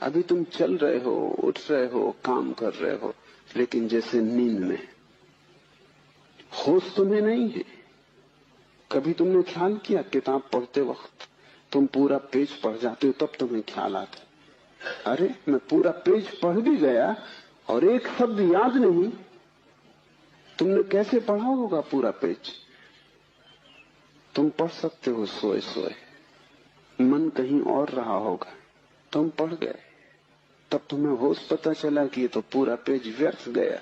अभी तुम चल रहे हो, उठ रहे हो, काम कर रहे हो, लेकिन जैसे नींद में। होश तुम्हें नहीं है। कभी तुमने ख्याल किया किताब पढ़ते वक्त तुम पूरा पेज पढ़ जाते हो, तब तुम्हें ख्याल आता, अरे मैं पूरा पेज पढ़ भी गया और एक शब्द याद नहीं। तुमने कैसे पढ़ा होगा पूरा पेज? तुम पढ़ सकते हो सोए सोए, मन कहीं और रहा होगा, तुम पढ़ गए, तब तुम्हें होश पता चला कि ये तो पूरा पेज व्यर्थ गया।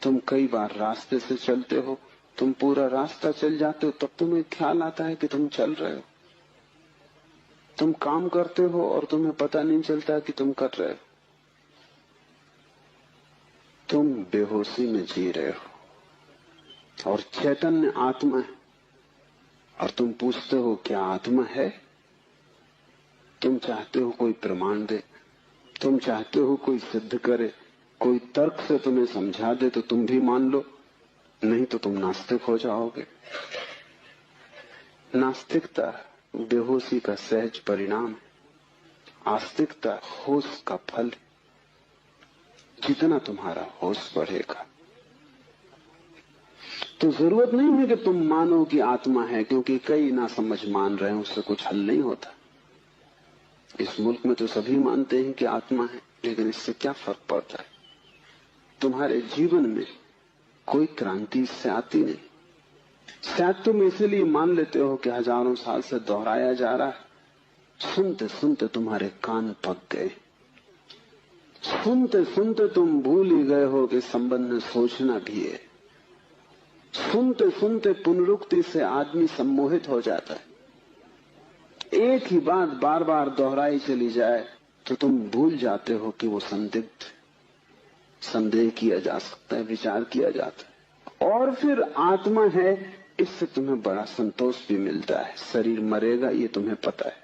तुम कई बार रास्ते से चलते हो, तुम पूरा रास्ता चल जाते हो, तब तुम्हें ख्याल आता है कि तुम चल रहे हो। तुम काम करते हो और तुम्हें पता नहीं चलता कि तुम कर रहे हो। तुम बेहोशी में जी रहे हो और चैतन्य आत्मा है, और तुम पूछते हो क्या आत्मा है? तुम चाहते हो कोई प्रमाण दे, तुम चाहते हो कोई सिद्ध करे, कोई तर्क से तुम्हें समझा दे तो तुम भी मान लो, नहीं तो तुम नास्तिक हो जाओगे। नास्तिकता बेहोशी का सहज परिणाम है, आस्तिकता होश का फल। जितना तुम्हारा होश बढ़ेगा तो जरूरत नहीं है कि तुम मानो कि आत्मा है, क्योंकि कई ना समझ मान रहे हैं, उससे कुछ हल नहीं होता। इस मुल्क में तो सभी मानते हैं कि आत्मा है, लेकिन इससे क्या फर्क पड़ता है? तुम्हारे जीवन में कोई क्रांति इससे आती नहीं। शायद तुम इसलिए मान लेते हो कि हजारों साल से दोहराया जा रहा है। सुनते सुनते तुम्हारे कान पक गए, सुनते सुनते तुम भूल ही गए हो कि संबंध में सोचना भी है। सुनते सुनते पुनरुक्ति से आदमी सम्मोहित हो जाता है। एक ही बात बार बार दोहराई चली जाए तो तुम भूल जाते हो कि वो संदिग्ध, संदेह किया जा सकता है, विचार किया जाता है। और फिर आत्मा है, इससे तुम्हें बड़ा संतोष भी मिलता है। शरीर मरेगा ये तुम्हें पता है,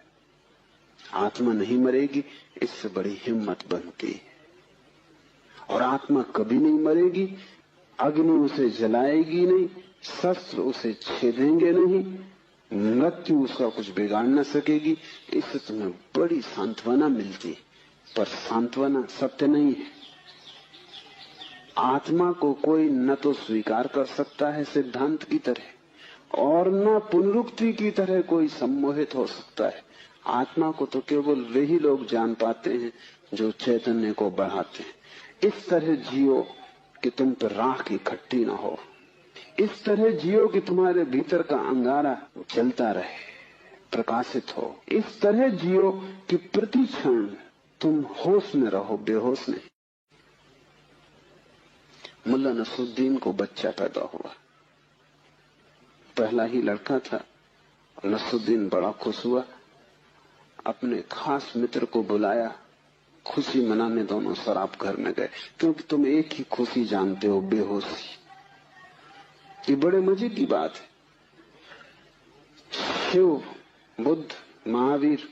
आत्मा नहीं मरेगी, इससे बड़ी हिम्मत बनती है। और आत्मा कभी नहीं मरेगी, अग्नि उसे जलाएगी नहीं, शस्त्र उसे छेदेंगे नहीं, मृत्यु उसका कुछ बिगाड़ न सकेगी। इससे तुम्हें बड़ी सांत्वना मिलती है, पर सांत्वना सत्य नहीं है। आत्मा को कोई न तो स्वीकार कर सकता है सिद्धांत की तरह, और न पुनरुक्ति की तरह कोई सम्मोहित हो सकता है। आत्मा को तो केवल वही लोग जान पाते हैं जो चैतन्य को बढ़ाते हैं। इस तरह जियो कि तुम पर राख इकट्ठी न हो, इस तरह जियो कि तुम्हारे भीतर का अंगारा जलता रहे, प्रकाशित हो। इस तरह जियो कि प्रति क्षण तुम होश में रहो, बेहोश नहीं। मुल्ला नसरुद्दीन को बच्चा पैदा हुआ, पहला ही लड़का था। नसरुद्दीन बड़ा खुश हुआ, अपने खास मित्र को बुलाया, खुशी मनाने दोनों शराब घर में गए। क्योंकि तुम एक ही खुशी जानते हो, बेहोशी। ये बड़े मजे की बात है। शिव, बुद्ध, महावीर,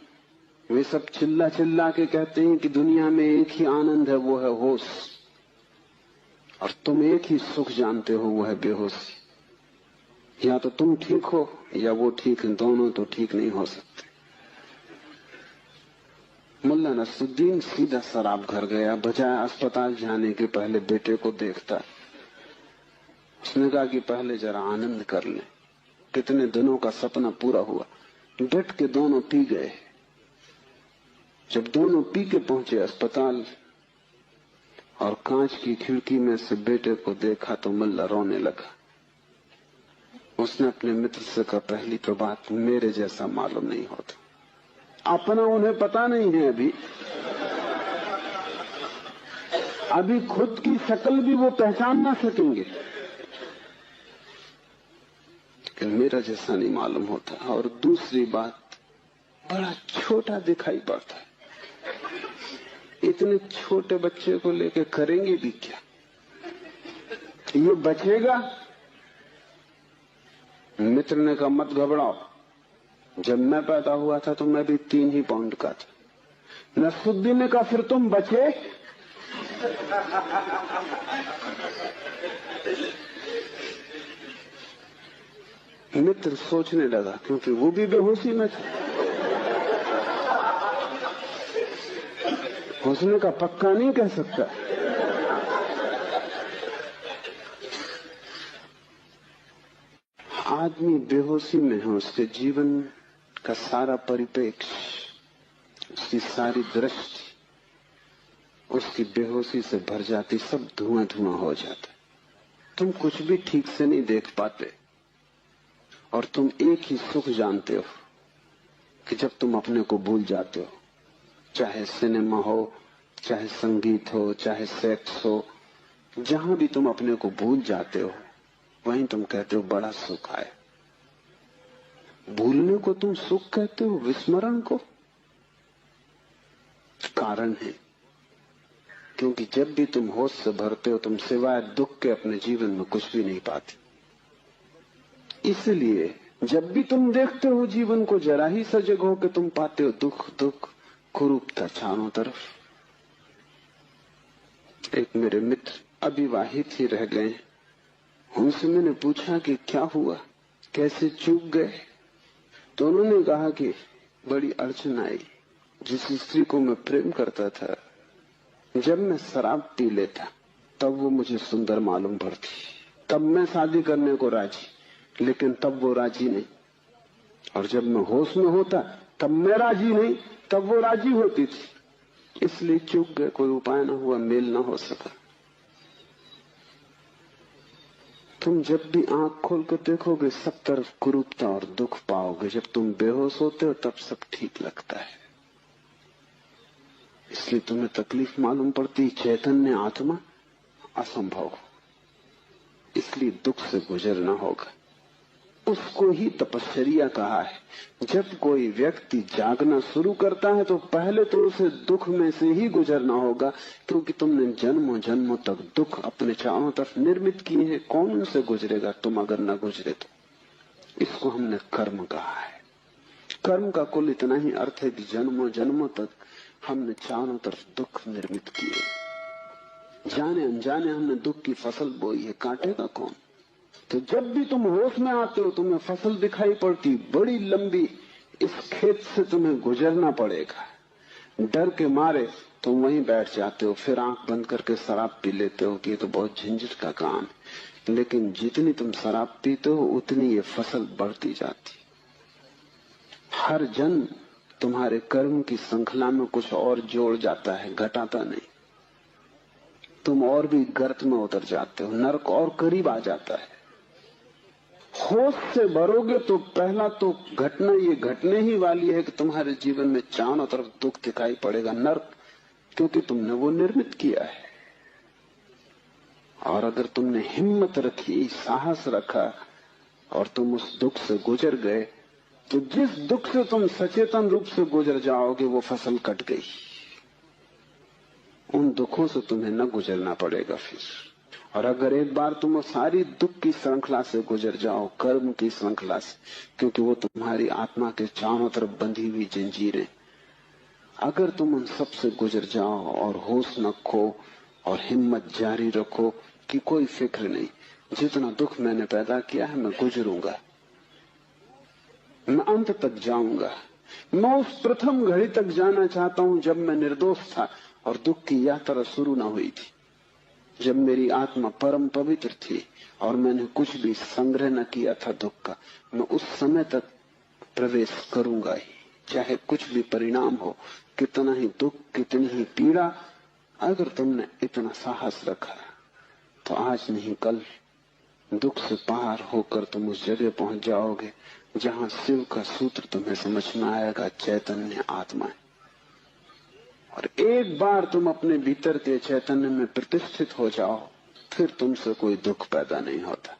वे सब चिल्ला चिल्ला के कहते हैं कि दुनिया में एक ही आनंद है, वो है होश। और तुम एक ही सुख जानते हो, वो है बेहोशी। या तो तुम ठीक हो या वो ठीक है, दोनों तो ठीक नहीं हो सकते। मुल्ला नसरुद्दीन सीधा शराब घर गया, बजाय अस्पताल जाने के पहले बेटे को देखता। उसने कहा कि पहले जरा आनंद कर लें, कितने दिनों का सपना पूरा हुआ। डट के दोनों पी गए। जब दोनों पी के पहुंचे अस्पताल और कांच की खिड़की में से बेटे को देखा तो मुल्ला रोने लगा। उसने अपने मित्र से कहा, पहली तो बात मेरे जैसा मालूम नहीं होता। अपना उन्हें पता नहीं है, अभी खुद की शक्ल भी वो पहचान ना सकेंगे, कि मेरा जैसा नहीं मालूम होता। और दूसरी बात, बड़ा छोटा दिखाई पड़ता है। इतने छोटे बच्चे को लेके करेंगे भी क्या? ये बचेगा? मित्र ने कहा, मत घबराओ, जब मैं पैदा हुआ था तो मैं भी 3 ही पाउंड का था। नसरुद्दीन ने कहा, फिर तुम बचे? मित्र सोचने लगा, क्योंकि वो भी बेहोशी में था। घुसने का पक्का नहीं कह सकता। आदमी बेहोशी में है, उसके जीवन का सारा परिप्रेक्ष्य, उसकी सारी दृष्टि उसकी बेहोशी से भर जाती, सब धुआं धुआं हो जाता। तुम कुछ भी ठीक से नहीं देख पाते और तुम एक ही सुख जानते हो कि जब तुम अपने को भूल जाते हो, चाहे सिनेमा हो, चाहे संगीत हो, चाहे सेक्स हो, जहां भी तुम अपने को भूल जाते हो वहीं तुम कहते हो बड़ा सुख आए। भूलने को तुम सुख कहते हो, विस्मरण को? कारण है क्योंकि जब भी तुम होश से भरते हो तुम सिवाय दुख के अपने जीवन में कुछ भी नहीं पाते। इसलिए जब भी तुम देखते हो जीवन को, जरा ही सजग हो कि तुम पाते हो दुख दुख, कुरूपता चारों तरफ। एक मेरे मित्र अविवाहित ही रह गए, उनसे मैंने पूछा कि क्या हुआ, कैसे चूक गए? तो उन्होंने कहा कि बड़ी अड़चन आई। जिस स्त्री को मैं प्रेम करता था, जब मैं शराब पी लेता तब वो मुझे सुंदर मालूम पड़ती, तब मैं शादी करने को राजी, लेकिन तब वो राजी नहीं। और जब मैं होश में होता तब मैं राजी नहीं, तब वो राजी होती थी। इसलिए चूक गए, कोई उपाय न हुआ, मेल न हो सका। तुम जब भी आंख खोल कर देखोगे सब तरफ कुरूपता और दुख पाओगे। जब तुम बेहोश होते हो तब सब ठीक लगता है। इसलिए तुम्हें तकलीफ मालूम पड़ती, चैतन्य आत्मा असंभव, इसलिए दुख से गुजरना होगा। उसको ही तपस्या कहा है। जब कोई व्यक्ति जागना शुरू करता है तो पहले तो उसे दुख में से ही गुजरना होगा, क्योंकि तुमने जन्मों जन्मों तक दुख अपने चारों तरफ निर्मित किए हैं। कौन उनसे गुजरेगा तुम अगर न गुजरे तो? इसको हमने कर्म कहा है। कर्म का कुल इतना ही अर्थ है कि जन्मों जन्मों तक हमने चारों तरफ दुख निर्मित किए, जाने अनजाने हमने दुख की फसल बोई है, काटेगा कौन? तो जब भी तुम होश में आते हो तुम्हें फसल दिखाई पड़ती बड़ी लंबी, इस खेत से तुम्हें गुजरना पड़ेगा। डर के मारे तुम वहीं बैठ जाते हो, फिर आंख बंद करके शराब पी लेते हो कि ये तो बहुत झंझट का काम है। लेकिन जितनी तुम शराब पीते हो उतनी ये फसल बढ़ती जाती। हर जन्म तुम्हारे कर्म की श्रृंखला में कुछ और जोड़ जाता है, घटाता नहीं। तुम और भी गर्त में उतर जाते हो, नरक और करीब आ जाता है। होश से भरोगे तो पहला तो घटना ये घटने ही वाली है कि तुम्हारे जीवन में चारों तरफ दुख दिखाई पड़ेगा, नरक, क्योंकि तुमने वो निर्मित किया है। और अगर तुमने हिम्मत रखी, साहस रखा और तुम उस दुख से गुजर गए, तो जिस दुख से तुम सचेतन रूप से गुजर जाओगे वो फसल कट गई। उन दुखों से तुम्हें न गुजरना पड़ेगा फिर। और अगर एक बार तुम सारी दुख की श्रृंखला से गुजर जाओ, कर्म की श्रृंखला से, क्योंकि वो तुम्हारी आत्मा के चारों तरफ बंधी हुई जंजीरें, अगर तुम उन सब से गुजर जाओ और होश न खो और हिम्मत जारी रखो कि कोई फिक्र नहीं, जितना दुख मैंने पैदा किया है मैं गुजरूंगा, मैं अंत तक जाऊंगा। मैं उस प्रथम घड़ी तक जाना चाहता हूं जब मैं निर्दोष था और दुख की यात्रा शुरू न हुई थी, जब मेरी आत्मा परम पवित्र थी और मैंने कुछ भी संग्रह न किया था दुख का। मैं उस समय तक प्रवेश करूंगा ही, चाहे कुछ भी परिणाम हो, कितना ही दुख, कितनी ही पीड़ा। अगर तुमने इतना साहस रखा तो आज नहीं कल दुख से पार होकर तुम उस जगह पहुंच जाओगे जहां शिव का सूत्र तुम्हें समझ में आएगा, चैतन्य आत्मा है। और एक बार तुम अपने भीतर के चैतन्य में प्रतिष्ठित हो जाओ, फिर तुमसे कोई दुख पैदा नहीं होता,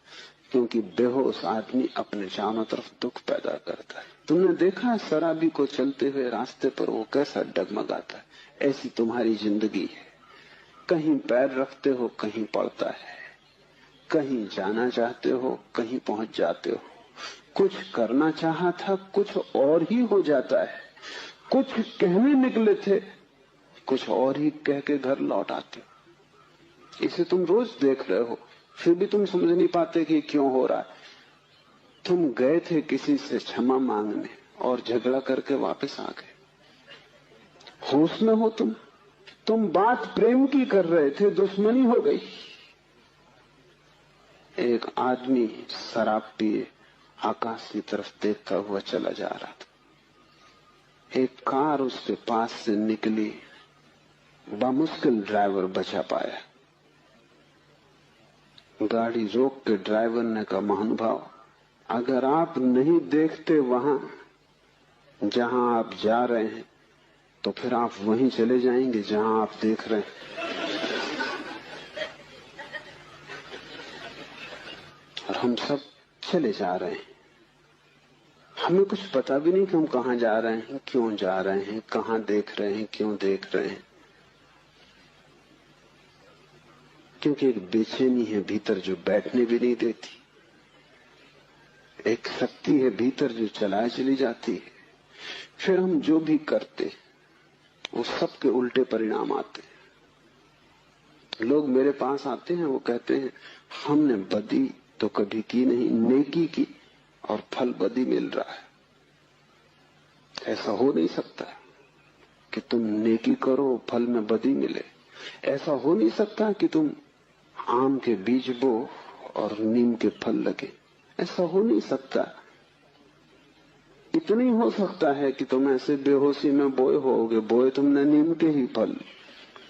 क्योंकि बेहोश आदमी अपने चारों तरफ दुख पैदा करता है। तुमने देखा है शराबी को चलते हुए रास्ते पर वो कैसा डगमगाता है? ऐसी तुम्हारी जिंदगी है। कहीं पैर रखते हो कहीं पड़ता है, कहीं जाना चाहते हो कहीं पहुंच जाते हो, कुछ करना चाहा था कुछ और ही हो जाता है, कुछ कहने निकले थे कुछ और ही कह के घर लौट आते हो। इसे तुम रोज देख रहे हो, फिर भी तुम समझ नहीं पाते कि क्यों हो रहा है। तुम गए थे किसी से क्षमा मांगने और झगड़ा करके वापस आ गए। होश में हो तुम बात प्रेम की कर रहे थे, दुश्मनी हो गई। एक आदमी शराब पिए आकाश की तरफ देखता हुआ चला जा रहा था। एक कार उसके पास से निकली, बामुश्किल ड्राइवर बचा पाया। गाड़ी रोक के ड्राइवर ने कहा, महानुभाव, अगर आप नहीं देखते वहां जहां आप जा रहे हैं तो फिर आप वहीं चले जाएंगे जहां आप देख रहे हैं। और हम सब चले जा रहे हैं, हमें कुछ पता भी नहीं कि हम कहां जा रहे हैं, क्यों जा रहे हैं, कहां देख रहे हैं, क्यों देख रहे हैं। क्योंकि एक बेचैनी है भीतर जो बैठने भी नहीं देती, एक शक्ति है भीतर जो चलाए चली जाती है। फिर हम जो भी करते वो सबके उल्टे परिणाम आते हैं। लोग मेरे पास आते हैं, वो कहते हैं हमने बदी तो कभी की नहीं, नेकी की और फल बदी मिल रहा है। ऐसा हो नहीं सकता कि तुम नेकी करो फल में बदी मिले। ऐसा हो नहीं सकता कि तुम आम के बीज बो और नीम के फल लगे। ऐसा हो नहीं सकता। इतना ही हो सकता है कि तुम ऐसे बेहोशी में बोए होगे, बोए तुमने नीम के ही फल,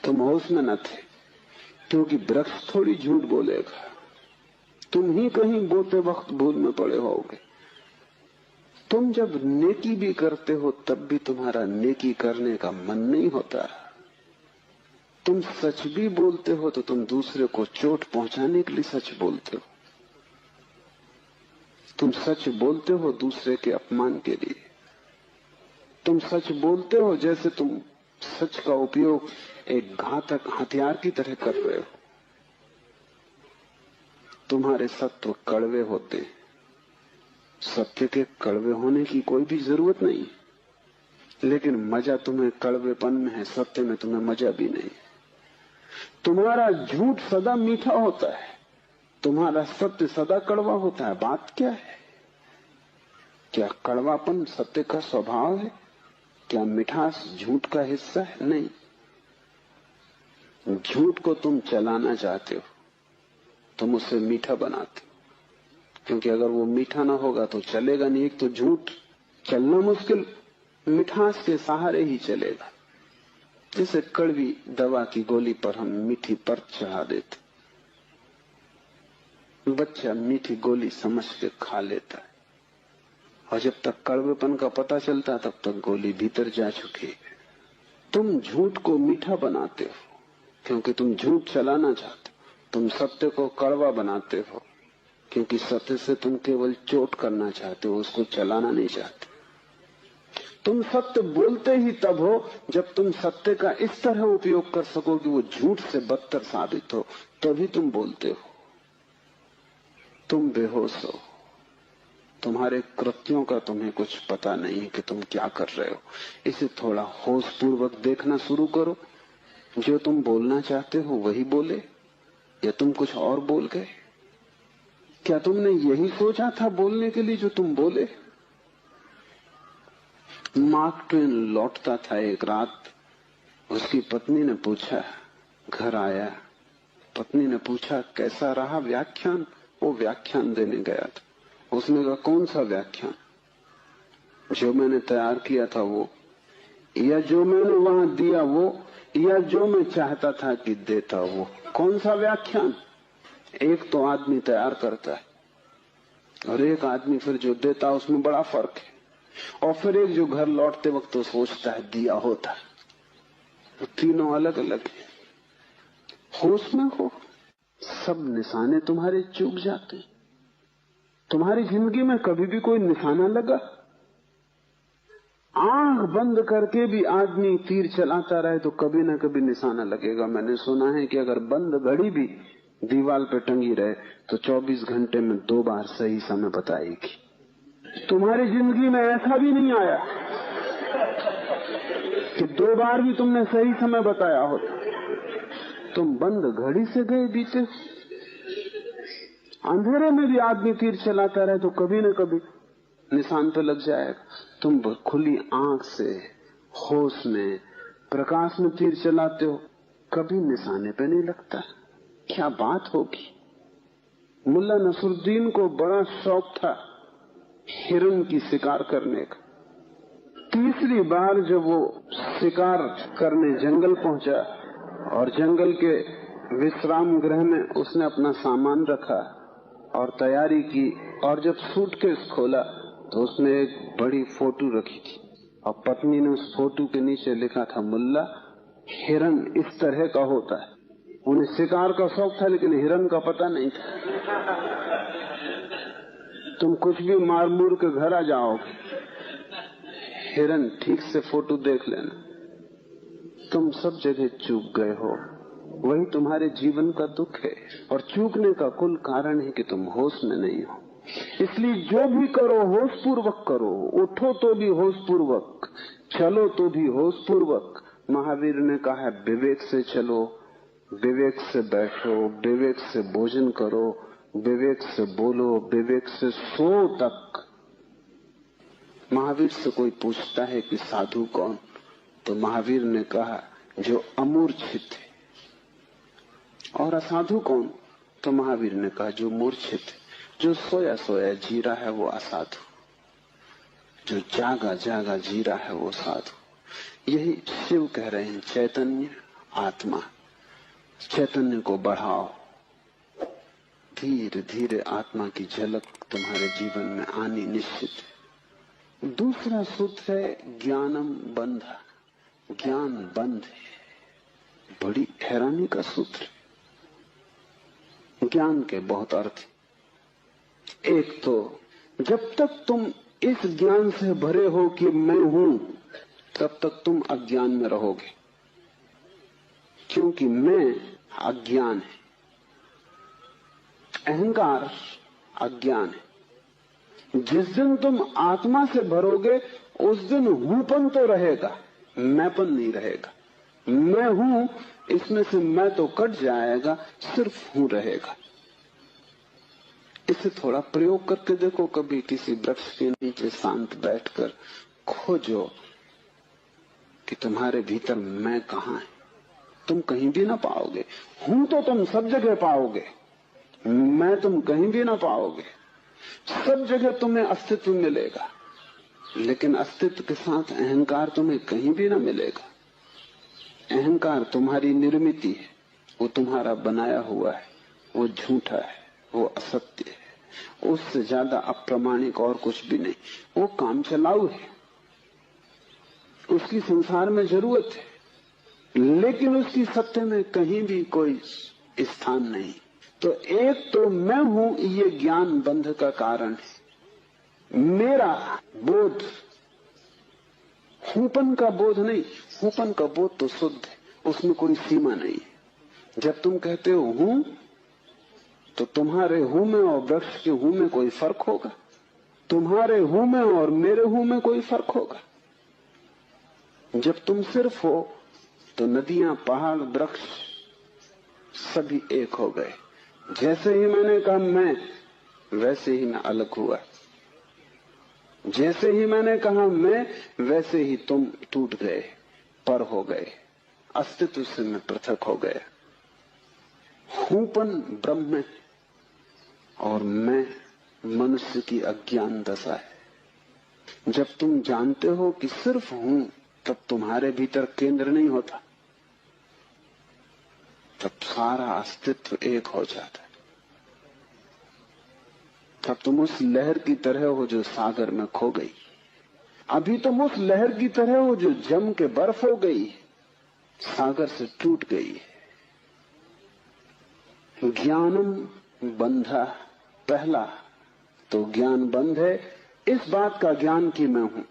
तुम होश में न थे। क्योंकि वृक्ष थोड़ी झूठ बोलेगा, तुम ही कहीं बोते वक्त भूल में पड़े होगे। तुम जब नेकी भी करते हो तब भी तुम्हारा नेकी करने का मन नहीं होता। तुम सच भी बोलते हो तो तुम दूसरे को चोट पहुंचाने के लिए सच बोलते हो। तुम सच बोलते हो दूसरे के अपमान के लिए। तुम सच बोलते हो जैसे तुम सच का उपयोग एक घातक हथियार की तरह कर रहे हो। तुम्हारे सत्व कड़वे होते, सत्य के कड़वे होने की कोई भी जरूरत नहीं, लेकिन मजा तुम्हें कड़वेपन में है, सत्य में तुम्हें मजा भी नहीं। तुम्हारा झूठ सदा मीठा होता है, तुम्हारा सत्य सदा कड़वा होता है। बात क्या है? क्या कड़वापन सत्य का स्वभाव है? क्या मिठास झूठ का हिस्सा है? नहीं। झूठ को तुम चलाना चाहते हो, तुम उसे मीठा बनाते हो, क्योंकि अगर वो मीठा ना होगा तो चलेगा नहीं। एक तो झूठ चलना मुश्किल, मिठास के सहारे ही चलेगा। जैसे कड़वी दवा की गोली पर हम मीठी परत चढ़ा देते, बच्चा मीठी गोली समझ के खा लेता है, और जब तक कड़वेपन का पता चलता तब तक गोली भीतर जा चुकी है। तुम झूठ को मीठा बनाते हो क्योंकि तुम झूठ चलाना चाहते हो। तुम सत्य को कड़वा बनाते हो क्योंकि सत्य से तुम केवल चोट करना चाहते हो, उसको चलाना नहीं चाहते। तुम सत्य बोलते ही तब हो जब तुम सत्य का इस तरह उपयोग कर सको कि वो झूठ से बदतर साबित हो, तभी तुम बोलते हो। तुम बेहोश हो, तुम्हारे कृत्यों का तुम्हें कुछ पता नहीं कि तुम क्या कर रहे हो। इसे थोड़ा होश पूर्वक देखना शुरू करो। जो तुम बोलना चाहते हो वही बोले, या तुम कुछ और बोल गए? क्या तुमने यही सोचा था बोलने के लिए जो तुम बोले? मार्क ट्वेन लौटता था एक रात, उसकी पत्नी ने पूछा, घर आया, पत्नी ने पूछा कैसा रहा व्याख्यान? वो व्याख्यान देने गया था। उसने कहा कौन सा व्याख्यान? जो मैंने तैयार किया था वो, या जो मैंने वहां दिया वो, या जो मैं चाहता था कि देता वो? कौन सा व्याख्यान? एक तो आदमी तैयार करता है और एक आदमी फिर जो देता, उसमें बड़ा फर्क है। और फिर एक जो घर लौटते वक्त तो सोचता है दिया होता। तो तीनों अलग अलग है। होश में हो, सब निशाने तुम्हारे चूक जाते। तुम्हारी जिंदगी में कभी भी कोई निशाना लगा? आंख बंद करके भी आदमी तीर चलाता रहे तो कभी ना कभी निशाना लगेगा। मैंने सुना है कि अगर बंद घड़ी भी दीवार पे टंगी रहे तो 24 घंटे में 2 बार सही समय बताएगी। तुम्हारी जिंदगी में ऐसा भी नहीं आया कि 2 बार भी तुमने सही समय बताया होता। तुम बंद घड़ी से गए बीते। अंधेरे में भी आदमी तीर चलाता रहे तो कभी न कभी निशान पे लग जाएगा। तुम खुली आंख से होश में प्रकाश में तीर चलाते हो, कभी निशाने पे नहीं लगता। क्या बात होगी? मुल्ला नसरुद्दीन को बड़ा शौक था हिरन की शिकार करने का। तीसरी बार जब वो शिकार करने जंगल पहुंचा और जंगल के विश्राम गृह में उसने अपना सामान रखा और तैयारी की, और जब सूटकेस खोला तो उसने एक बड़ी फोटो रखी थी और पत्नी ने उस फोटो के नीचे लिखा था, मुल्ला, हिरन इस तरह का होता है। उन्हें शिकार का शौक था लेकिन हिरन का पता नहीं था। तुम कुछ भी मार मूर के घर आ जाओगे, हिरन ठीक से फोटो देख लेना। तुम सब जगह चूक गए हो, वही तुम्हारे जीवन का दुख है। और चूकने का कुल कारण है कि तुम होश में नहीं हो। इसलिए जो भी करो होश पूर्वक करो। उठो तो भी होश पूर्वक, चलो तो भी होश पूर्वक। महावीर ने कहा है, विवेक से चलो, विवेक से बैठो, विवेक से भोजन करो, विवेक से बोलो, विवेक से सो तक। महावीर से कोई पूछता है कि साधु कौन, तो महावीर ने कहा जो अमूर्छित है। और असाधु कौन, तो महावीर ने कहा जो मूर्छित है, जो सोया सोया जी रहा है वो असाधु, जो जागा जागा जी रहा है वो साधु। यही शिव कह रहे हैं, चैतन्य आत्मा। चैतन्य को बढ़ाओ, धीरे धीरे आत्मा की झलक तुम्हारे जीवन में आनी निश्चित है। दूसरा सूत्र है ज्ञानम बंधा। ज्ञान बंध है, बड़ी हैरानी का सूत्र। ज्ञान के बहुत अर्थ। एक तो जब तक तुम इस ज्ञान से भरे हो कि मैं हूं, तब तक तुम अज्ञान में रहोगे, क्योंकि मैं अज्ञान है, अहंकार अज्ञान है। जिस दिन तुम आत्मा से भरोगे उस दिन हूंपन तो रहेगा, मैंपन नहीं रहेगा। मैं हूं, इसमें से मैं तो कट जाएगा, सिर्फ हूं रहेगा। इसे थोड़ा प्रयोग करके देखो। कभी किसी वृक्ष के नीचे शांत बैठकर खोजो कि तुम्हारे भीतर मैं कहां है। तुम कहीं भी ना पाओगे। हूं तो तुम सब जगह पाओगे, मैं तुम कहीं भी ना पाओगे। सब जगह तुम्हें अस्तित्व मिलेगा, लेकिन अस्तित्व के साथ अहंकार तुम्हें कहीं भी ना मिलेगा। अहंकार तुम्हारी निर्मित है, वो तुम्हारा बनाया हुआ है, वो झूठा है, वो असत्य है, उससे ज्यादा अप्रामाणिक और कुछ भी नहीं। वो काम चलाऊ है, उसकी संसार में जरूरत है, लेकिन उसकी सत्य में कहीं भी कोई स्थान नहीं। तो एक तो मैं हूं, ये ज्ञान बंध का कारण है। मेरा बोध हूंपन का बोध नहीं। हूंपन का बोध तो शुद्ध है, उसमें कोई सीमा नहीं। जब तुम कहते हो हूं, तो तुम्हारे हूं में और वृक्ष के हूं में कोई फर्क होगा? तुम्हारे हूं में और मेरे हूं में कोई फर्क होगा? जब तुम सिर्फ हो तो नदियां, पहाड़, वृक्ष सभी एक हो गए। जैसे ही मैंने कहा मैं, वैसे ही मैं अलग हुआ। जैसे ही मैंने कहा मैं, वैसे ही तुम टूट गए, पर हो गए, अस्तित्व से मैं पृथक हो गया। हूंपन ब्रह्म है और मैं मनुष्य की अज्ञान दशा है। जब तुम जानते हो कि सिर्फ हूं, तब तुम्हारे भीतर केंद्र नहीं होता, तब सारा अस्तित्व एक हो जाता है। तब तुम उस लहर की तरह हो जो सागर में खो गई। अभी तुम उस लहर की तरह हो जो जम के बर्फ हो गई, सागर से टूट गई है। ज्ञानम बंधा, पहला तो ज्ञान बंध है, इस बात का ज्ञान कि मैं हूं।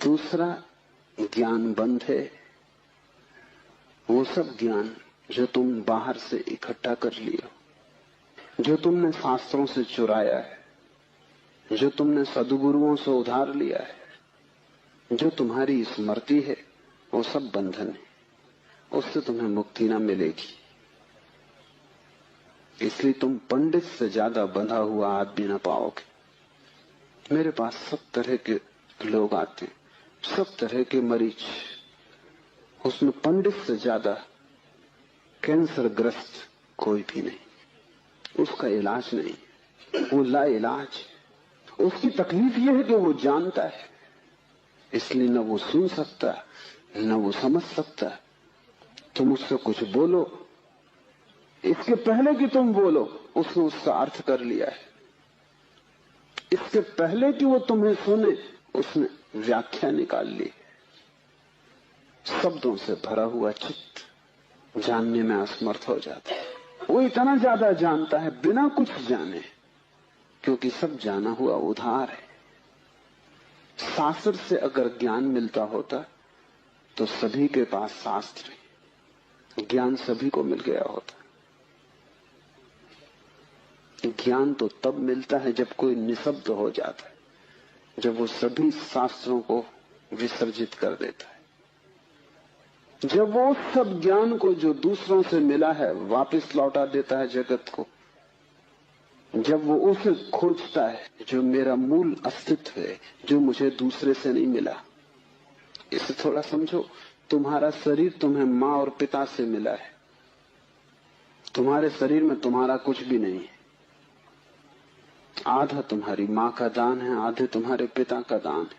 दूसरा ज्ञान बंध है वो सब ज्ञान जो तुम बाहर से इकट्ठा कर लिए हो, जो तुमने शास्त्रों से चुराया है, जो तुमने सद्गुरुओं से उधार लिया है, जो तुम्हारी स्मृति है, वो सब बंधन है। उससे तुम्हें मुक्ति ना मिलेगी। इसलिए तुम पंडित से ज्यादा बंधा हुआ आदमी ना पाओगे। मेरे पास सब तरह के लोग आते हैं, सब तरह के मरीज, उसमें पंडित से ज्यादा कैंसर ग्रस्त कोई भी नहीं। उसका इलाज नहीं, वो ला इलाज। उसकी तकलीफ यह है कि वो जानता है, इसलिए न वो सुन सकता न वो समझ सकता। तुम उससे कुछ बोलो, इसके पहले कि तुम बोलो उसने उसका अर्थ कर लिया है। इसके पहले कि वो तुम्हें सुने उसने व्याख्या निकाल ली। शब्दों से भरा हुआ चित्त जानने में असमर्थ हो जाता है। वो इतना ज्यादा जानता है बिना कुछ जाने, क्योंकि सब जाना हुआ उधार है। शास्त्र से अगर ज्ञान मिलता होता तो सभी के पास शास्त्र है, ज्ञान सभी को मिल गया होता। ज्ञान तो तब मिलता है जब कोई निशब्द हो जाता है, जब वो सभी शास्त्रों को विसर्जित कर देता है, जब वो सब ज्ञान को जो दूसरों से मिला है वापस लौटा देता है जगत को, जब वो उसे खोजता है जो मेरा मूल अस्तित्व है, जो मुझे दूसरे से नहीं मिला। इसे थोड़ा समझो, तुम्हारा शरीर तुम्हें माँ और पिता से मिला है। तुम्हारे शरीर में तुम्हारा कुछ भी नहीं है। आधा तुम्हारी माँ का दान है, आधे तुम्हारे पिता का दान है।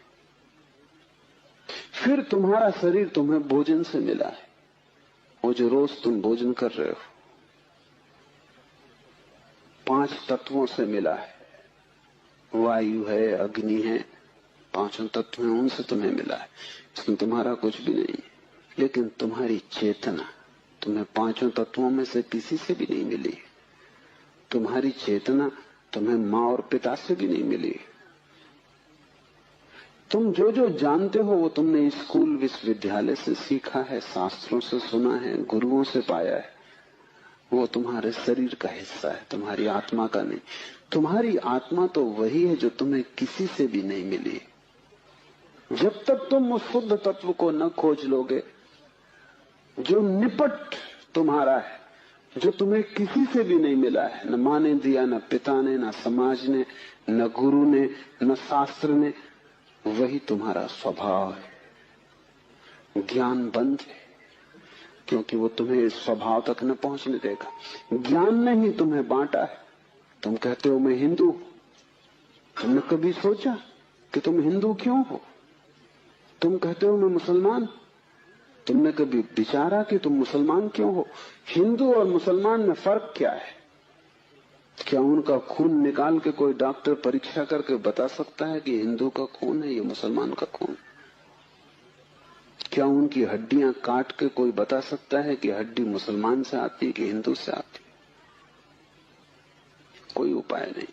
फिर तुम्हारा शरीर तुम्हें भोजन से मिला है, वो जो रोज तुम भोजन कर रहे हो। 5 तत्वों से मिला है, वायु है, अग्नि है, 5 तत्व हैं, उनसे तुम्हें मिला है। इसमें तुम्हारा कुछ भी नहीं है। लेकिन तुम्हारी चेतना तुम्हें 5 तत्वों में से किसी से भी नहीं मिली। तुम्हारी चेतना तुम्हें माँ और पिता से भी नहीं मिली। तुम जो जो जानते हो वो तुमने स्कूल विश्वविद्यालय से सीखा है, शास्त्रों से सुना है, गुरुओं से पाया है। वो तुम्हारे शरीर का हिस्सा है, तुम्हारी आत्मा का नहीं। तुम्हारी आत्मा तो वही है जो तुम्हें किसी से भी नहीं मिली। जब तक तुम उस शुद्ध तत्व को न खोज लोगे जो निपट तुम्हारा है, जो तुम्हें किसी से भी नहीं मिला है, न माँ ने दिया, न पिता ने, न समाज ने, न गुरु ने, न शास्त्र ने, वही तुम्हारा स्वभाव है। ज्ञान बंद है, क्योंकि वो तुम्हें इस स्वभाव तक न पहुंचने देगा। ज्ञान ने ही तुम्हें बांटा है। तुम कहते हो मैं हिंदू, तुमने कभी सोचा कि तुम हिंदू क्यों हो? तुम कहते हो मैं मुसलमान, तुमने कभी विचारा कि तुम मुसलमान क्यों हो? हिंदू और मुसलमान में फर्क क्या है? क्या उनका खून निकाल के कोई डॉक्टर परीक्षा करके बता सकता है कि हिंदू का खून है या मुसलमान का खून? क्या उनकी हड्डियां काट के कोई बता सकता है कि हड्डी मुसलमान से आती है कि हिंदू से आती? कोई उपाय नहीं।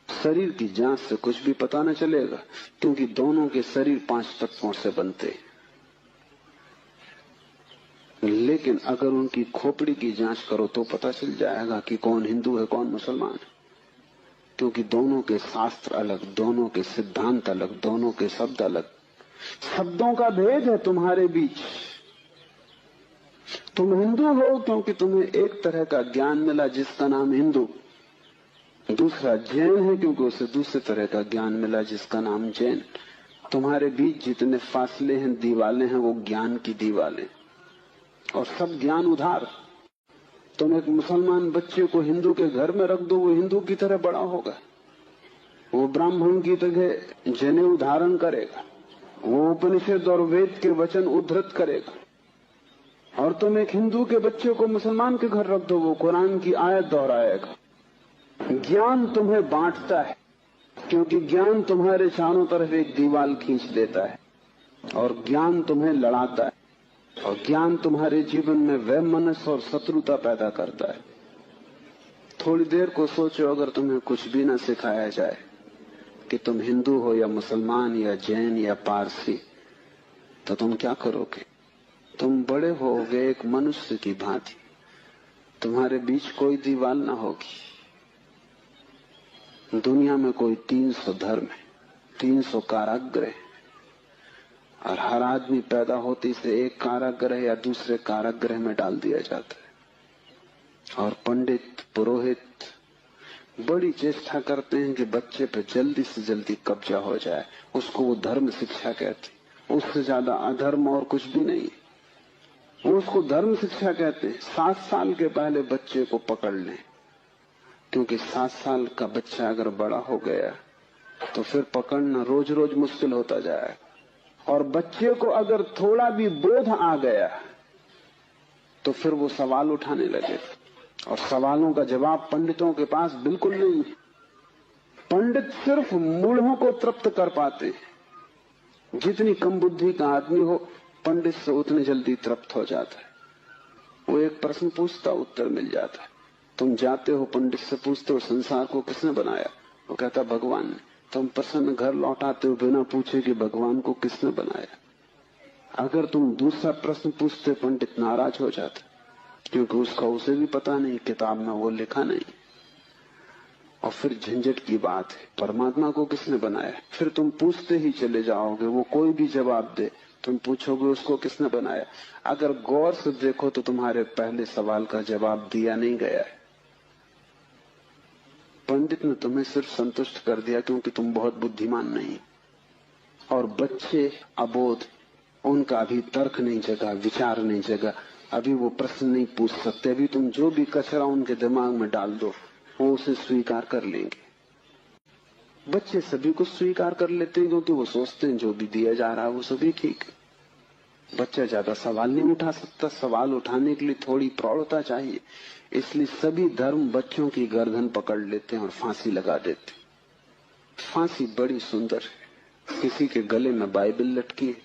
शरीर की जांच से कुछ भी पता न चलेगा, क्योंकि दोनों के शरीर 5 तत्वों से बनते हैं। लेकिन अगर उनकी खोपड़ी की जांच करो तो पता चल जाएगा कि कौन हिंदू है कौन मुसलमान है, क्योंकि दोनों के शास्त्र अलग, दोनों के सिद्धांत अलग, दोनों के शब्द अलग। शब्दों का भेद है तुम्हारे बीच। तुम हिंदू हो क्योंकि तुम्हें एक तरह का ज्ञान मिला जिसका नाम हिंदू। दूसरा जैन है क्योंकि उसे दूसरे तरह का ज्ञान मिला जिसका नाम जैन। तुम्हारे बीच जितने फासले हैं, दीवालें हैं, वो ज्ञान की दीवालें, और सब ज्ञान उधार। तुम एक मुसलमान बच्चे को हिंदू के घर में रख दो, वो हिंदू की तरह बड़ा होगा। वो ब्राह्मण की तरह जनेऊ धारण करेगा, वो उपनिषद और वेद के वचन उद्धृत करेगा। और तुम एक हिंदू के बच्चे को मुसलमान के घर रख दो, वो कुरान की आयत दोहराएगा। ज्ञान तुम्हें बांटता है, क्योंकि ज्ञान तुम्हारे चारों तरफ एक दीवार खींच देता है, और ज्ञान तुम्हें लड़ाता है, और ज्ञान तुम्हारे जीवन में वैमनस्य और शत्रुता पैदा करता है। थोड़ी देर को सोचो, अगर तुम्हें कुछ भी न सिखाया जाए कि तुम हिंदू हो या मुसलमान या जैन या पारसी, तो तुम क्या करोगे? तुम बड़े होगे एक मनुष्य की भांति। तुम्हारे बीच कोई दीवार ना होगी। दुनिया में कोई 300 धर्म है, 300 कारागृह, और हर आदमी पैदा होते से एक कारागृह या दूसरे कारागृह में डाल दिया जाता है। और पंडित पुरोहित बड़ी चेष्टा करते हैं कि बच्चे पे जल्दी से जल्दी कब्जा हो जाए। उसको वो धर्म शिक्षा कहते, उससे ज्यादा अधर्म और कुछ भी नहीं। वो उसको धर्म शिक्षा कहते हैं। 7 साल के पहले बच्चे को पकड़ लें, क्योंकि 7 साल का बच्चा अगर बड़ा हो गया तो फिर पकड़ना रोज रोज मुश्किल होता जाए। और बच्चे को अगर थोड़ा भी बोध आ गया तो फिर वो सवाल उठाने लगे, और सवालों का जवाब पंडितों के पास बिल्कुल नहीं। पंडित सिर्फ मूढ़ों को तृप्त कर पाते। जितनी कम बुद्धि का आदमी हो, पंडित से उतने जल्दी तृप्त हो जाता है। वो एक प्रश्न पूछता, उत्तर मिल जाता है। तुम जाते हो पंडित से पूछते हो संसार को किसने बनाया, वो कहता भगवान ने। तुम प्रश्न घर लौटाते हो बिना पूछे कि भगवान को किसने बनाया। अगर तुम दूसरा प्रश्न पूछते, पंडित नाराज हो जाता, क्योंकि उसका उसे भी पता नहीं, किताब में वो लिखा नहीं। और फिर झंझट की बात है, परमात्मा को किसने बनाया। फिर तुम पूछते ही चले जाओगे, वो कोई भी जवाब दे, तुम पूछोगे उसको किसने बनाया। अगर गौर से देखो तो तुम्हारे पहले सवाल का जवाब दिया नहीं गया है। पंडित ने तुम्हें सिर्फ संतुष्ट कर दिया क्योंकि तुम बहुत बुद्धिमान नहीं। और बच्चे अबोध, उनका अभी तर्क नहीं जगा, विचार नहीं जगा, अभी वो प्रश्न नहीं पूछ सकते। अभी तुम जो भी कचरा उनके दिमाग में डाल दो, वो उसे स्वीकार कर लेंगे। बच्चे सभी कुछ स्वीकार कर लेते हैं क्योंकि वो सोचते हैं जो भी दिया जा रहा है वो सभी ठीक है। बच्चा ज्यादा सवाल नहीं उठा सकता, सवाल उठाने के लिए थोड़ी प्रौढ़ता चाहिए। इसलिए सभी धर्म बच्चों की गर्दन पकड़ लेते हैं और फांसी लगा देते। फांसी बड़ी सुंदर है। किसी के गले में बाइबल लटकी है,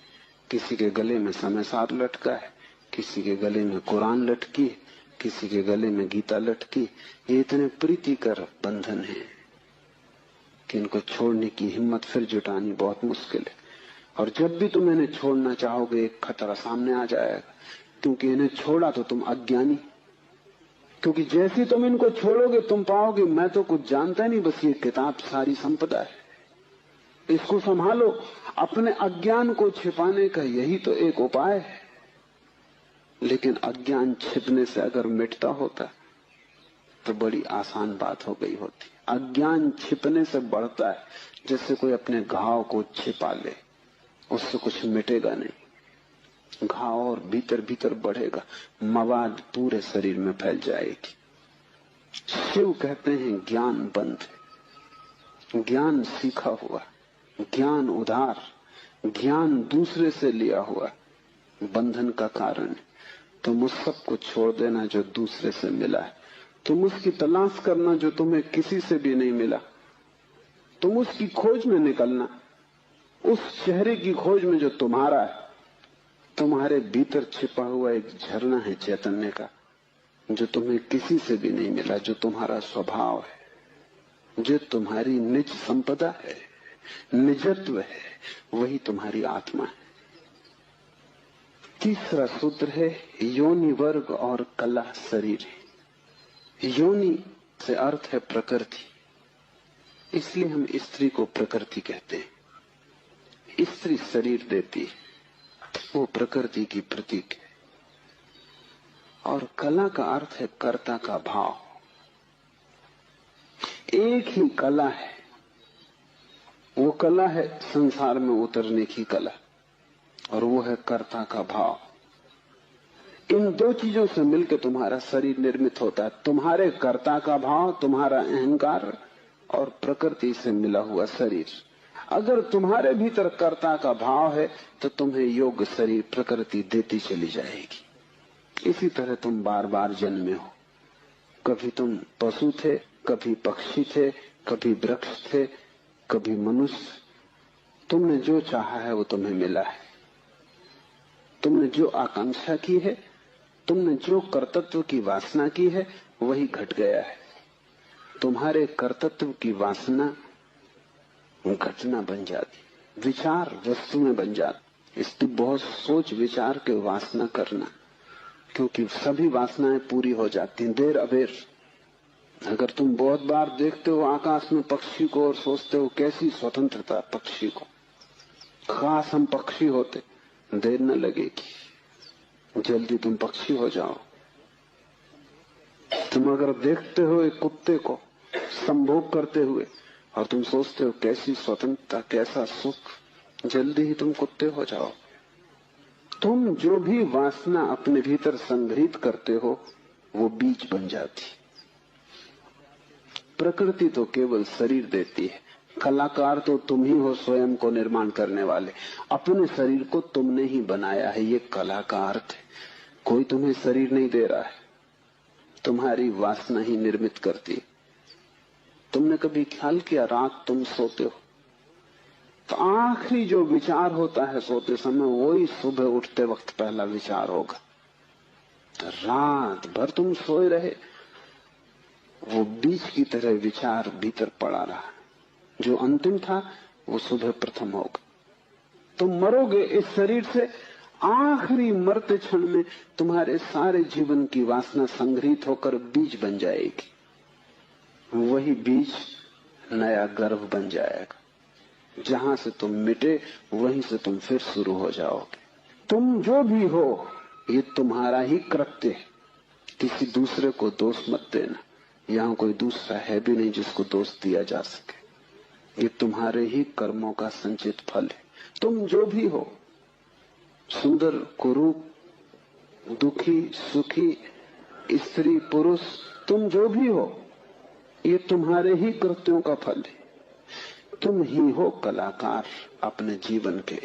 किसी के गले में समाचार लटका है, किसी के गले में कुरान लटकी है, किसी के गले में गीता लटकी। ये इतने प्रीतिकर बंधन है कि इनको छोड़ने की हिम्मत फिर जुटानी बहुत मुश्किल है। और जब भी तुम इन्हें छोड़ना चाहोगे, एक खतरा सामने आ जाएगा, क्योंकि इन्हें छोड़ा तो तुम अज्ञानी। क्योंकि जैसे तुम इनको छोड़ोगे तुम पाओगे मैं तो कुछ जानता नहीं, बस ये किताब सारी संपदा है, इसको संभालो। अपने अज्ञान को छिपाने का यही तो एक उपाय है। लेकिन अज्ञान छिपने से अगर मिटता होता तो बड़ी आसान बात हो गई होती। अज्ञान छिपने से बढ़ता है, जैसे कोई अपने घाव को छिपा ले, उससे कुछ मिटेगा नहीं। घाव और भीतर भीतर बढ़ेगा, मवाद पूरे शरीर में फैल जाएगी। शिव कहते हैं ज्ञान बंद है, ज्ञान सीखा हुआ, ज्ञान उधार, ज्ञान दूसरे से लिया हुआ बंधन का कारण है। तुम उस सब को छोड़ देना जो दूसरे से मिला है। तुम उसकी तलाश करना जो तुम्हें किसी से भी नहीं मिला। तुम उसकी खोज में निकलना, उस चेहरे की खोज में जो तुम्हारा है। तुम्हारे भीतर छिपा हुआ एक झरना है चैतन्य का, जो तुम्हें किसी से भी नहीं मिला, जो तुम्हारा स्वभाव है, जो तुम्हारी निज संपदा है, निजत्व है, वही तुम्हारी आत्मा है। तीसरा सूत्र है योनि वर्ग और कला शरीर। योनि से अर्थ है प्रकृति, इसलिए हम स्त्री को प्रकृति कहते हैं। स्त्री शरीर देती है, वो प्रकृति की प्रतीक है। और कला का अर्थ है कर्ता का भाव। एक ही कला है, वो कला है संसार में उतरने की कला, और वो है कर्ता का भाव। इन दो चीजों से मिलकर तुम्हारा शरीर निर्मित होता है। तुम्हारे कर्ता का भाव, तुम्हारा अहंकार, और प्रकृति से मिला हुआ शरीर। अगर तुम्हारे भीतर कर्ता का भाव है तो तुम्हें योग्य शरीर प्रकृति देती चली जाएगी। इसी तरह तुम बार बार जन्मे हो। कभी तुम पशु थे, कभी पक्षी थे, कभी वृक्ष थे, कभी मनुष्य। तुमने जो चाहा है वो तुम्हें मिला है। तुमने जो आकांक्षा की है, तुमने जो कर्तृत्व की वासना की है, वही घट गया है। तुम्हारे कर्तृत्व की वासना घटना बन जाती, विचार वस्तु में बन जाती। इसकी बहुत सोच विचार के वासना करना, क्योंकि सभी वासनाएं पूरी हो जाती हैं देर अबेर। अगर तुम बहुत बार देखते हो आकाश में पक्षी को और सोचते हो कैसी स्वतंत्रता पक्षी को, खास हम पक्षी होते, देर न लगेगी, जल्दी तुम पक्षी हो जाओ। तुम अगर देखते हो एक कुत्ते को संभोग करते हुए और तुम सोचते हो कैसी स्वतंत्रता, कैसा सुख, जल्दी ही तुम कुत्ते हो जाओ। तुम जो भी वासना अपने भीतर संग्रहित करते हो वो बीज बन जाती। प्रकृति तो केवल शरीर देती है, कलाकार तो तुम ही हो, स्वयं को निर्माण करने वाले। अपने शरीर को तुमने ही बनाया है, ये कला का अर्थ है। कोई तुम्हें शरीर नहीं दे रहा है, तुम्हारी वासना ही निर्मित करती। तुमने कभी ख्याल किया, रात तुम सोते हो तो आखिरी जो विचार होता है सोते समय, वही सुबह उठते वक्त पहला विचार होगा। रात भर तुम सोए रहे, वो बीज की तरह विचार भीतर पड़ा रहा, जो अंतिम था वो सुबह प्रथम होगा। तुम मरोगे इस शरीर से, आखिरी मरते क्षण में तुम्हारे सारे जीवन की वासना संग्रहित होकर बीज बन जाएगी। वही बीज नया गर्भ बन जाएगा। जहां से तुम मिटे वहीं से तुम फिर शुरू हो जाओगे। तुम जो भी हो ये तुम्हारा ही कृत्य है, किसी दूसरे को दोष मत देना। यहाँ कोई दूसरा है भी नहीं जिसको दोष दिया जा सके। ये तुम्हारे ही कर्मों का संचित फल है। तुम जो भी हो, सुंदर कुरूप, दुखी सुखी, स्त्री पुरुष, तुम जो भी हो ये तुम्हारे ही कृत्यों का फल है। तुम ही हो कलाकार अपने जीवन के।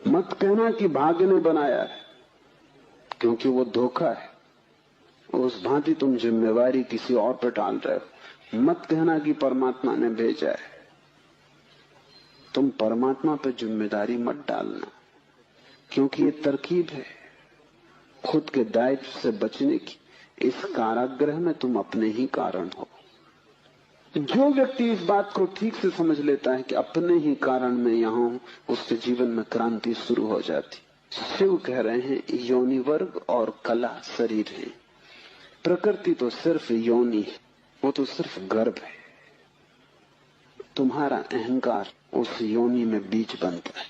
मत कहना कि भाग्य ने बनाया है, क्योंकि वो धोखा है। उस भांति तुम जिम्मेवारी किसी और पर टाल रहे हो। मत कहना कि परमात्मा ने भेजा है। तुम परमात्मा पर जिम्मेदारी मत डालना, क्योंकि ये तरकीब है खुद के दायित्व से बचने की। इस कारागृह में तुम अपने ही कारण हो। जो व्यक्ति इस बात को ठीक से समझ लेता है कि अपने ही कारण में यहां हूं, उसके जीवन में क्रांति शुरू हो जाती। शिव कह रहे हैं योनि वर्ग और कला शरीर है। प्रकृति तो सिर्फ योनि है, वो तो सिर्फ गर्भ है। तुम्हारा अहंकार उस योनि में बीज बनता है।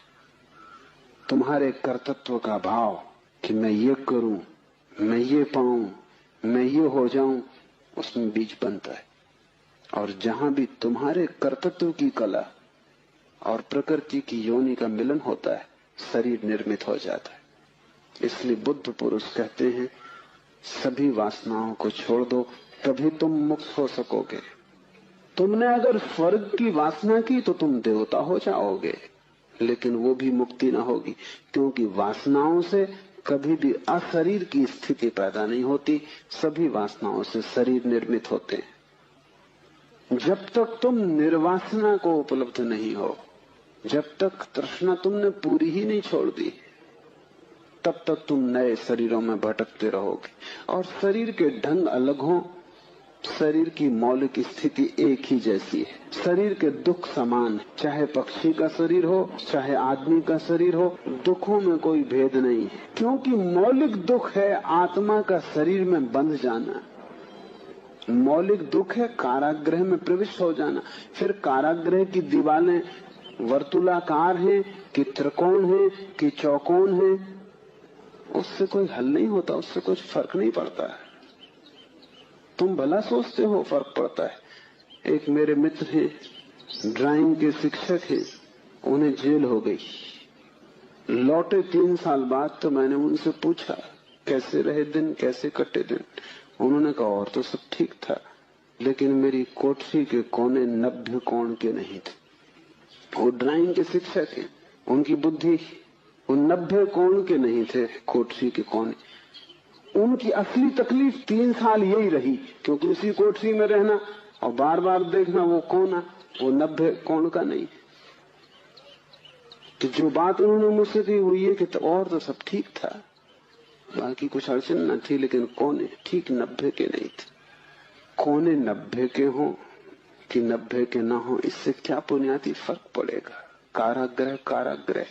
तुम्हारे कर्तृत्व का भाव कि मैं ये करूं, मैं ये पाऊं, मैं ये हो जाऊं, उसमें बीज बनता है। और जहां भी तुम्हारे कर्तृत्व की कला और प्रकृति की योनि का मिलन होता है, शरीर निर्मित हो जाता है। इसलिए बुद्ध पुरुष कहते हैं सभी वासनाओं को छोड़ दो, तभी तुम मुक्त हो सकोगे। तुमने अगर स्वर्ग की वासना की तो तुम देवता हो जाओगे, लेकिन वो भी मुक्ति ना होगी, क्योंकि वासनाओं से कभी भी अशरीर की स्थिति पैदा नहीं होती। सभी वासनाओं से शरीर निर्मित होते हैं। जब तक तुम निर्वासना को उपलब्ध नहीं हो, जब तक तृष्णा तुमने पूरी ही नहीं छोड़ दी, तब तक तुम नए शरीरों में भटकते रहोगे। और शरीर के ढंग अलग हो, शरीर की मौलिक स्थिति एक ही जैसी है। शरीर के दुख समान है, चाहे पक्षी का शरीर हो चाहे आदमी का शरीर हो, दुखों में कोई भेद नहीं है। क्योंकि मौलिक दुख है आत्मा का शरीर में बंध जाना। मौलिक दुख है कारागृह में प्रविष्ट हो जाना। फिर कारागृह की दीवारें वर्तुलाकार हैं कि त्रिकोण है कि चौकोन है, उससे कोई हल नहीं होता, उससे कुछ फर्क नहीं पड़ता है। तुम भला सोचते हो फर्क पड़ता है। एक मेरे मित्र हैं, ड्राइंग के शिक्षक हैं, उन्हें जेल हो गई। लौटे 3 साल बाद तो मैंने उनसे पूछा कैसे रहे दिन, कैसे कटे दिन। उन्होंने कहा और तो सब ठीक था, लेकिन मेरी कोठरी के कोने 90 कोण के नहीं थे। वो ड्राइंग के शिक्षक हैं, उनकी बुद्धि उन 90 कोण के नहीं थे कोठरी के कोने। उनकी असली तकलीफ 3 साल यही रही, क्योंकि उसी कोठरी में रहना और बार बार देखना वो कोना, वो 90 कोण का नहीं। तो जो बात उन्होंने मुझसे की वो ये कि और तो सब ठीक था, बाकी कुछ अड़चन न थी, लेकिन कोने ठीक 90 के नहीं थे। कोने 90 के हों कि 90 के ना हो, इससे क्या बुनियादी फर्क पड़ेगा। कारागृह कारागृह,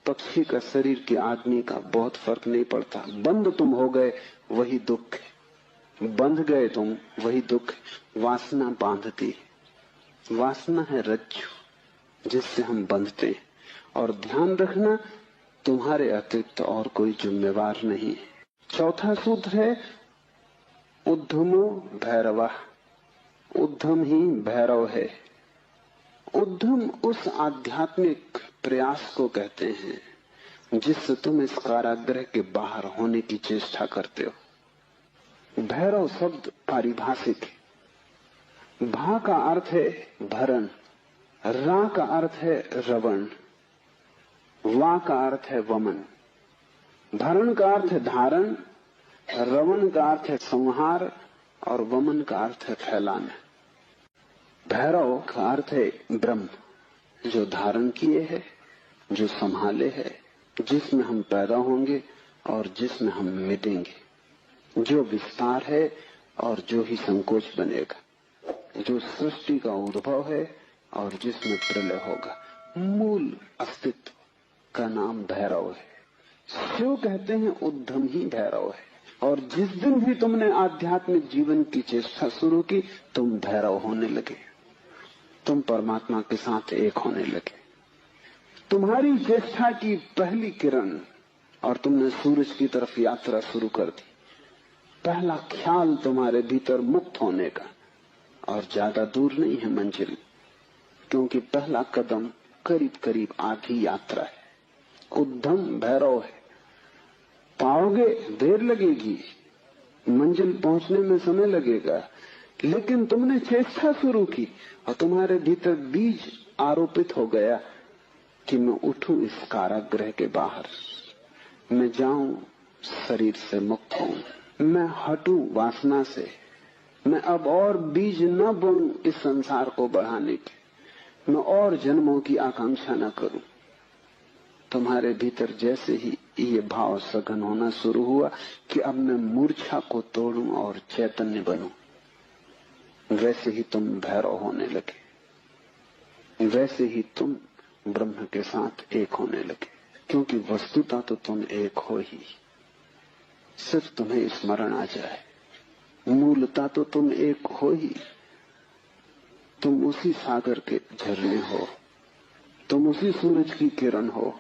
पक्षी का शरीर के आदमी का बहुत फर्क नहीं पड़ता। बंद तुम हो गए वही दुख है, बंध गए तुम वही दुख है। वासना बांधती है, वासना है रज्जु जिससे हम बंधते हैं। और ध्यान रखना तुम्हारे अतिरिक्त और कोई जिम्मेवार नहीं है। चौथा सूत्र है उद्धमो भैरवा। उद्धम ही भैरव है। उद्धम उस आध्यात्मिक प्रयास को कहते हैं जिससे तुम इस कारागृह के बाहर होने की चेष्टा करते हो। भैरव शब्द पारिभाषिक है। भा का अर्थ है भरण, रा का अर्थ है रवण, वा का अर्थ है वमन। भरण का अर्थ है धारण, रवण का अर्थ है संहार और वमन का अर्थ है फैलाना। भैरव का अर्थ है ब्रह्म, जो धारण किए है, जो संभाले है, जिसमें हम पैदा होंगे और जिसमें हम मिटेंगे, जो विस्तार है और जो ही संकोच बनेगा, जो सृष्टि का उद्भव है और जिसमें प्रलय होगा। मूल अस्तित्व का नाम भैरव है। शिव कहते हैं उद्यम ही भैरव है। और जिस दिन भी तुमने आध्यात्मिक जीवन की चेष्टा शुरू की, तुम भैरव होने लगे, तुम परमात्मा के साथ एक होने लगे। तुम्हारी चेष्टा की पहली किरण और तुमने सूरज की तरफ यात्रा शुरू कर दी। पहला ख्याल तुम्हारे भीतर मुक्त होने का, और ज्यादा दूर नहीं है मंजिल, क्योंकि पहला कदम करीब करीब आधी यात्रा है। उद्यम भैरव है। पाओगे, देर लगेगी, मंजिल पहुंचने में समय लगेगा, लेकिन तुमने चेष्टा शुरू की और तुम्हारे भीतर बीज आरोपित हो गया कि मैं उठूं इस कारागृह के बाहर, मैं जाऊं शरीर से मुक्त हूं, मैं हटूं वासना से, मैं अब और बीज न बोऊं इस संसार को बढ़ाने के, मैं और जन्मों की आकांक्षा न करूं। तुम्हारे भीतर जैसे ही ये भाव सघन होना शुरू हुआ कि अब मैं मूर्छा को तोड़ूं और चैतन्य बनूं, वैसे ही तुम भैरव होने लगे, वैसे ही तुम ब्रह्म के साथ एक होने लगे। क्योंकि वस्तुतः तो तुम एक हो ही, सिर्फ तुम्हें स्मरण आ जाए। मूलतः तो तुम एक हो ही। तुम उसी सागर के झरने हो, तुम उसी सूरज की किरण हो,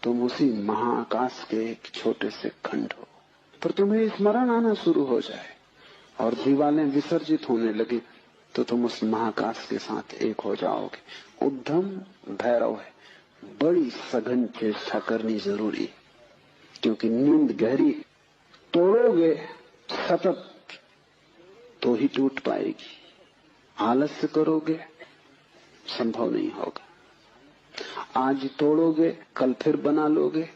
तुम उसी महाआकाश के एक छोटे से खंड हो। पर तुम्हें स्मरण आना शुरू हो जाए और दीवारें विसर्जित होने लगी तो तुम उस महाकाश के साथ एक हो जाओगे। उद्यम भैरव है। बड़ी सघन चेष्टा करनी जरूरी है, क्योंकि नींद गहरी। तोड़ोगे सतत तो ही टूट पाएगी, आलस्य करोगे संभव नहीं होगा। आज तोड़ोगे कल फिर बना लोगे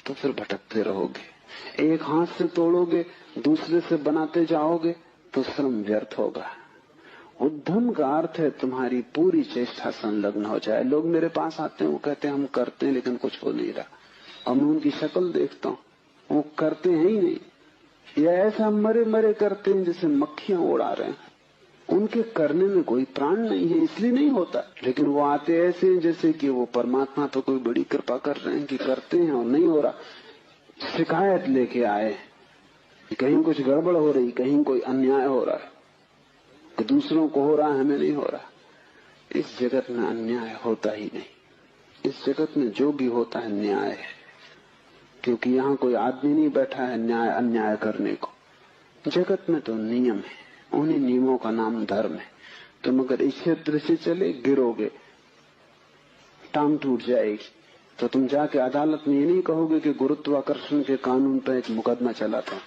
तो फिर भटकते रहोगे। एक हाथ से तोड़ोगे दूसरे से बनाते जाओगे तो श्रम व्यर्थ होगा। उद्यम का अर्थ है तुम्हारी पूरी चेष्टा संलग्न हो जाए। लोग मेरे पास आते हैं, वो कहते हैं हम करते हैं लेकिन कुछ हो नहीं रहा, और मैं उनकी शक्ल देखता हूँ, वो करते हैं ही नहीं, या ऐसा मरे मरे करते हैं जैसे मक्खियां उड़ा रहे हैं। उनके करने में कोई प्राण नहीं है, इसलिए नहीं होता। लेकिन वो आते ऐसे हैं जैसे कि वो परमात्मा तो कोई बड़ी कृपा कर रहे हैं कि करते हैं और नहीं हो रहा। शिकायत लेके आए कहीं कुछ गड़बड़ हो रही, कहीं कोई अन्याय हो रहा है, कि दूसरों को हो रहा है हमें नहीं हो रहा। इस जगत में अन्याय होता ही नहीं। इस जगत में जो भी होता है न्याय है, क्योंकि यहाँ कोई आदमी नहीं बैठा है न्याय अन्याय करने को। जगत में तो नियम है, उन्हीं नियमों का नाम धर्म है। तुम अगर इस क्षेत्र से चले गिरोगे, टांग टूट जाएगी, तो तुम जाके अदालत में ये नहीं कहोगे कि गुरुत्वाकर्षण के कानून पर एक मुकदमा चलाता,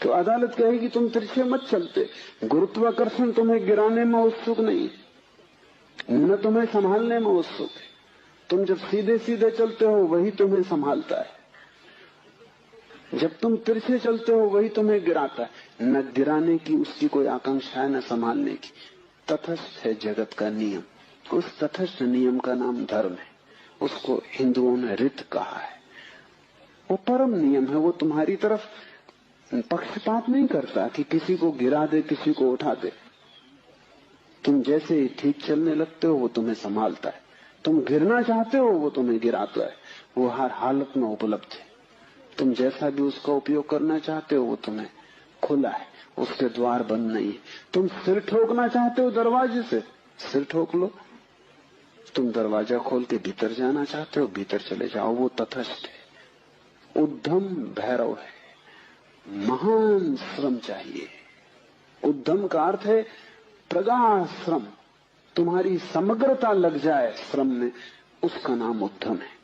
तो अदालत कहेगी तुम तिरछे मत चलते। गुरुत्वाकर्षण तुम्हें गिराने में उत्सुक नहीं, न तुम्हें संभालने में उत्सुक है। तुम जब सीधे सीधे चलते हो वही तुम्हें संभालता है, जब तुम तिरछे चलते हो वही तुम्हें गिराता है। न गिराने की उसकी कोई आकांक्षा है, न संभालने की। तटस्थ है जगत का नियम। उस तटस्थ नियम का नाम धर्म है। उसको हिंदुओं ने रित कहा है। वो परम नियम है। वो तुम्हारी तरफ पक्षपात नहीं करता कि किसी को गिरा दे किसी को उठा दे। तुम जैसे ही ठीक चलने लगते हो वो तुम्हें संभालता है। तुम गिरना चाहते हो वो तुम्हें गिराता है। वो हर हालत में उपलब्ध है। तुम जैसा भी उसका उपयोग करना चाहते हो वो तुम्हें खुला है, उसके द्वार बंद नहीं है। तुम सिर ठोकना चाहते हो दरवाजे से, सिर ठोक लो। तुम दरवाजा खोल के भीतर जाना चाहते हो, भीतर चले जाओ। वो तटस्थ है। उद्यम भैरव है। महान श्रम चाहिए। उद्यम का अर्थ है प्रगाढ़ श्रम। तुम्हारी समग्रता लग जाए श्रम में, उसका नाम उद्यम है।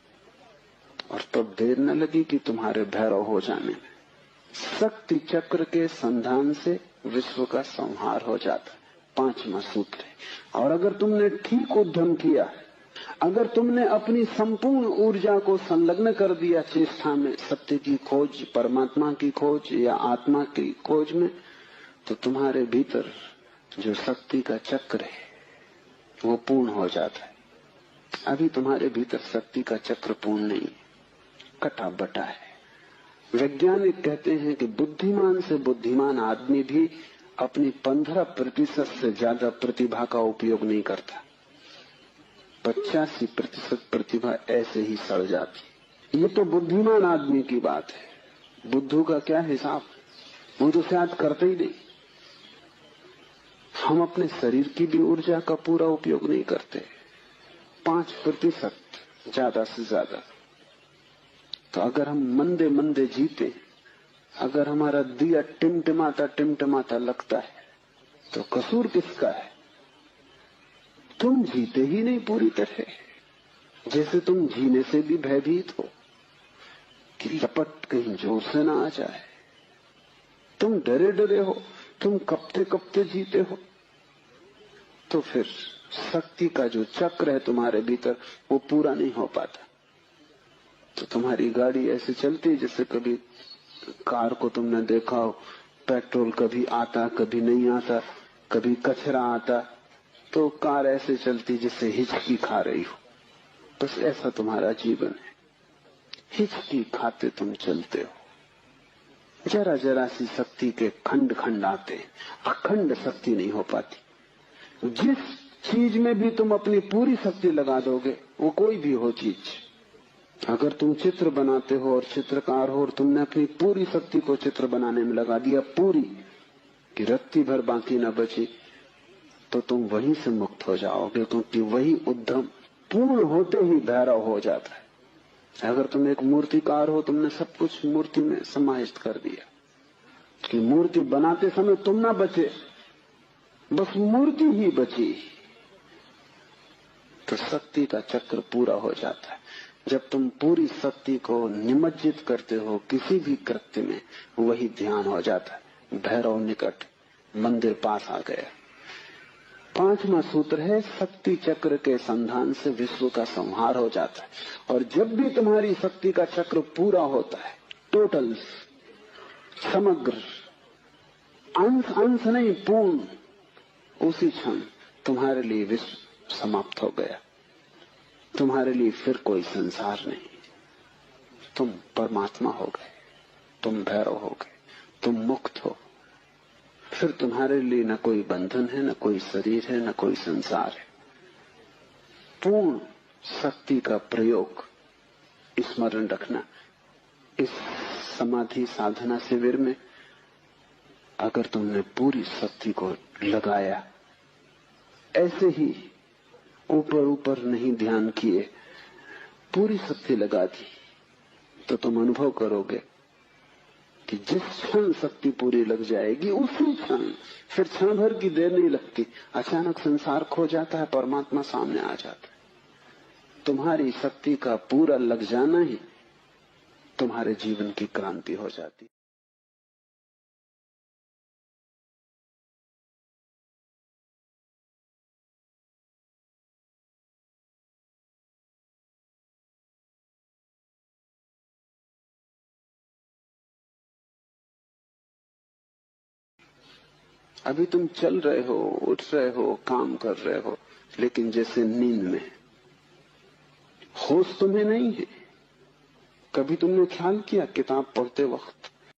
और तब देर न लगी कि तुम्हारे भैरव हो जाने में। शक्ति चक्र के संधान से विश्व का संहार हो जाता है, 5वां सूत्र है। और अगर तुमने ठीक उद्यम किया, अगर तुमने अपनी संपूर्ण ऊर्जा को संलग्न कर दिया चेष्टा में, सत्य की खोज, परमात्मा की खोज या आत्मा की खोज में, तो तुम्हारे भीतर जो शक्ति का चक्र है वो पूर्ण हो जाता है। अभी तुम्हारे भीतर शक्ति का चक्र पूर्ण नहीं, कटा बटा है। वैज्ञानिक कहते हैं कि बुद्धिमान से बुद्धिमान आदमी भी अपनी 15% से ज्यादा प्रतिभा का उपयोग नहीं करता। 85% प्रतिभा ऐसे ही सड़ जाती। ये तो बुद्धिमान आदमी की बात है। बुद्धू का क्या हिसाब, वो तो शायद करते ही नहीं। हम अपने शरीर की भी ऊर्जा का पूरा उपयोग नहीं करते, 5% ज्यादा से ज्यादा। तो अगर हम मंदे मंदे जीते, अगर हमारा दिया टिमटिमाता लगता है, तो कसूर किसका है? तुम जीते ही नहीं पूरी तरह। जैसे तुम जीने से भी भयभीत हो कि लपट कहीं जोर से ना आ जाए। तुम डरे डरे हो, तुम कपते कपते जीते हो। तो फिर शक्ति का जो चक्र है तुम्हारे भीतर वो पूरा नहीं हो पाता। तो तुम्हारी गाड़ी ऐसे चलती है जैसे कभी कार को तुमने देखा हो, पेट्रोल कभी आता कभी नहीं आता, कभी कचरा आता, तो कार ऐसे चलती जैसे हिचकी खा रही हो। बस ऐसा तुम्हारा जीवन है, हिचकी खाते तुम चलते हो। जरा जरा सी शक्ति के खंड खंड आते, अखंड शक्ति नहीं हो पाती। जिस चीज में भी तुम अपनी पूरी शक्ति लगा दोगे, वो कोई भी हो चीज, अगर तुम चित्र बनाते हो और चित्रकार हो और तुमने अपनी पूरी शक्ति को चित्र बनाने में लगा दिया, पूरी कि रत्ती भर बाकी न बची, तो तुम वहीं से मुक्त हो जाओगे, क्योंकि वही उद्यम पूर्ण होते ही भैरव हो जाता है। अगर तुम एक मूर्तिकार हो, तुमने सब कुछ मूर्ति में समाहित कर दिया कि मूर्ति बनाते समय तुम ना बचे, बस मूर्ति ही बची, तो शक्ति का चक्र पूरा हो जाता है। जब तुम पूरी शक्ति को निमज्जित करते हो किसी भी कृत्य में, वही ध्यान हो जाता है। भैरव निकट, मंदिर पास आ गया। 5वां सूत्र है, शक्ति चक्र के संधान से विश्व का संहार हो जाता है। और जब भी तुम्हारी शक्ति का चक्र पूरा होता है, टोटल, समग्र, अंश अंश नहीं, पूर्ण, उसी क्षण तुम्हारे लिए विश्व समाप्त हो गया। तुम्हारे लिए फिर कोई संसार नहीं, तुम परमात्मा हो गए, तुम भैरव हो गए, तुम मुक्त हो। फिर तुम्हारे लिए न कोई बंधन है, न कोई शरीर है, न कोई संसार है। पूर्ण शक्ति का प्रयोग स्मरण रखना। इस समाधि साधना शिविर में अगर तुमने पूरी शक्ति को लगाया, ऐसे ही ऊपर ऊपर नहीं ध्यान किए, पूरी शक्ति लगा दी, तो तुम अनुभव करोगे कि जिस क्षण शक्ति पूरी लग जाएगी, उसी क्षण, फिर क्षण भर की देर नहीं लगती, अचानक संसार खो जाता है, परमात्मा सामने आ जाता है। तुम्हारी शक्ति का पूरा लग जाना ही तुम्हारे जीवन की क्रांति हो जाती। अभी तुम चल रहे हो, उठ रहे हो, काम कर रहे हो, लेकिन जैसे नींद में, होश तुम्हें नहीं है। कभी तुमने ख्याल किया किताब पढ़ते वक्त